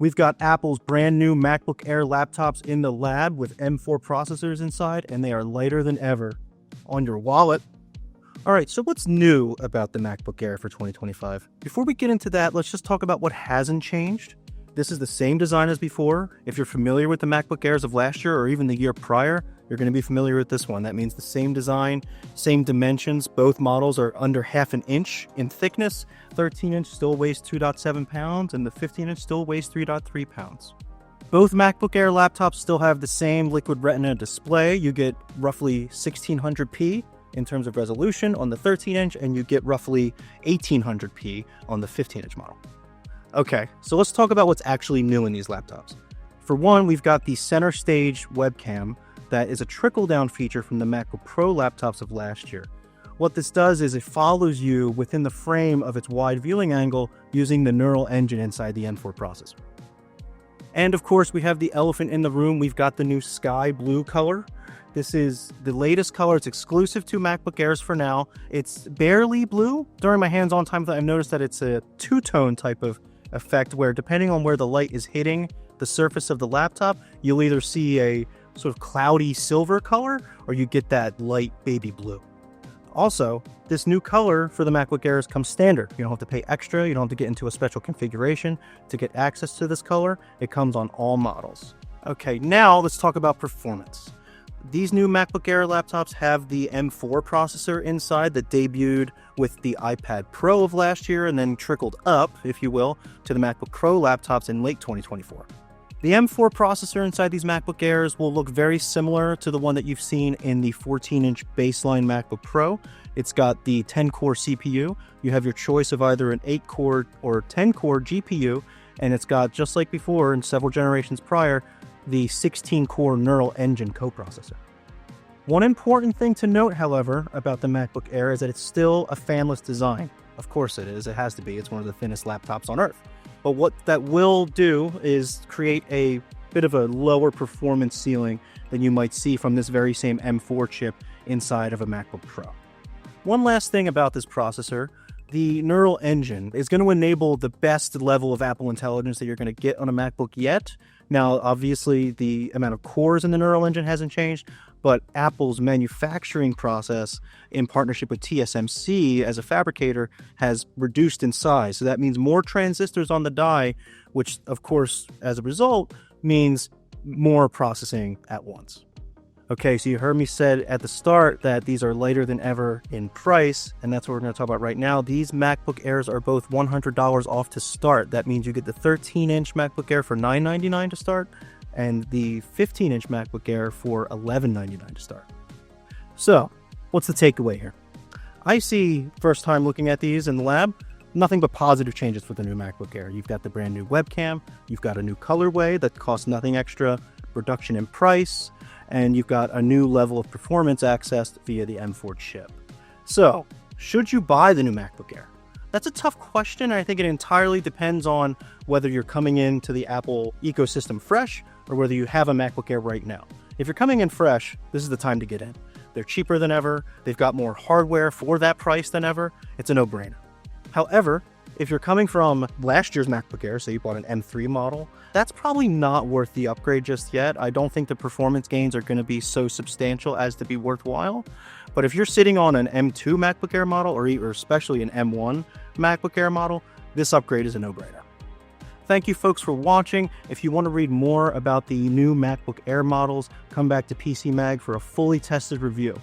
We've got Apple's brand new MacBook Air laptops in the lab with M4 processors inside, and they are lighter than ever on your wallet. All right, so what's new about the MacBook Air for 2025? Before we get into that, let's just talk about what hasn't changed. This is the same design as before. If you're familiar with the MacBook Airs of last year or even the year prior, you're going to be familiar with this one. That means the same design, same dimensions. Both models are under half an inch in thickness. 13-inch still weighs 2.7 pounds, and the 15-inch still weighs 3.3 pounds. Both MacBook Air laptops still have the same Liquid Retina display. You get roughly 1600p in terms of resolution on the 13-inch, and you get roughly 1800p on the 15-inch model. Okay, so let's talk about what's actually new in these laptops. For one, we've got the center stage webcam that is a trickle-down feature from the MacBook Pro laptops of last year. What this does is it follows you within the frame of its wide viewing angle using the neural engine inside the M4 processor. And of course, we have the elephant in the room. We've got the new sky blue color. This is the latest color. It's exclusive to MacBook Airs for now. It's barely blue. During my hands-on time, I've noticed that it's a two-tone type of effect where depending on where the light is hitting the surface of the laptop, you'll either see a sort of cloudy silver color or you get that light baby blue. Also, this new color for the MacBook Airs comes standard. You don't have to pay extra. You don't have to get into a special configuration to get access to this color. It comes on all models. Okay, now let's talk about performance. These new MacBook Air laptops have the M4 processor inside that debuted with the iPad Pro of last year and then trickled up, if you will, to the MacBook Pro laptops in late 2024. The M4 processor inside these MacBook Airs will look very similar to the one that you've seen in the 14-inch baseline MacBook Pro. It's got the 10-core CPU. You have your choice of either an 8-core or 10-core GPU, and it's got, just like before and several generations prior, the 16-core neural engine coprocessor. One important thing to note, however, about the MacBook Air is that it's still a fanless design. Of course it is. It has to be. It's one of the thinnest laptops on Earth. But what that will do is create a bit of a lower performance ceiling than you might see from this very same M4 chip inside of a MacBook Pro. One last thing about this processor. The neural engine is going to enable the best level of Apple intelligence that you're going to get on a MacBook yet. Now, obviously, the amount of cores in the neural engine hasn't changed, but Apple's manufacturing process in partnership with TSMC as a fabricator has reduced in size. So that means more transistors on the die, which, of course, as a result, means more processing at once. Okay, so you heard me said at the start that these are lighter than ever in price, and that's what we're going to talk about right now. These MacBook Airs are both $100 off to start. That means you get the 13-inch MacBook Air for $999 to start, and the 15-inch MacBook Air for $1199 to start. So, what's the takeaway here? I see, first time looking at these in the lab, nothing but positive changes for the new MacBook Air. You've got the brand new webcam, you've got a new colorway that costs nothing extra, reduction in price, and you've got a new level of performance accessed via the M4 chip. So, should you buy the new MacBook Air? That's a tough question, and I think it entirely depends on whether you're coming into the Apple ecosystem fresh or whether you have a MacBook Air right now. If you're coming in fresh, this is the time to get in. They're cheaper than ever, they've got more hardware for that price than ever, it's a no-brainer. However, if you're coming from last year's MacBook Air, so you bought an M3 model, that's probably not worth the upgrade just yet. I don't think the performance gains are going to be so substantial as to be worthwhile. But if you're sitting on an M2 MacBook Air model, or especially an M1 MacBook Air model, this upgrade is a no-brainer. Thank you folks for watching. If you want to read more about the new MacBook Air models, come back to PCMag for a fully tested review.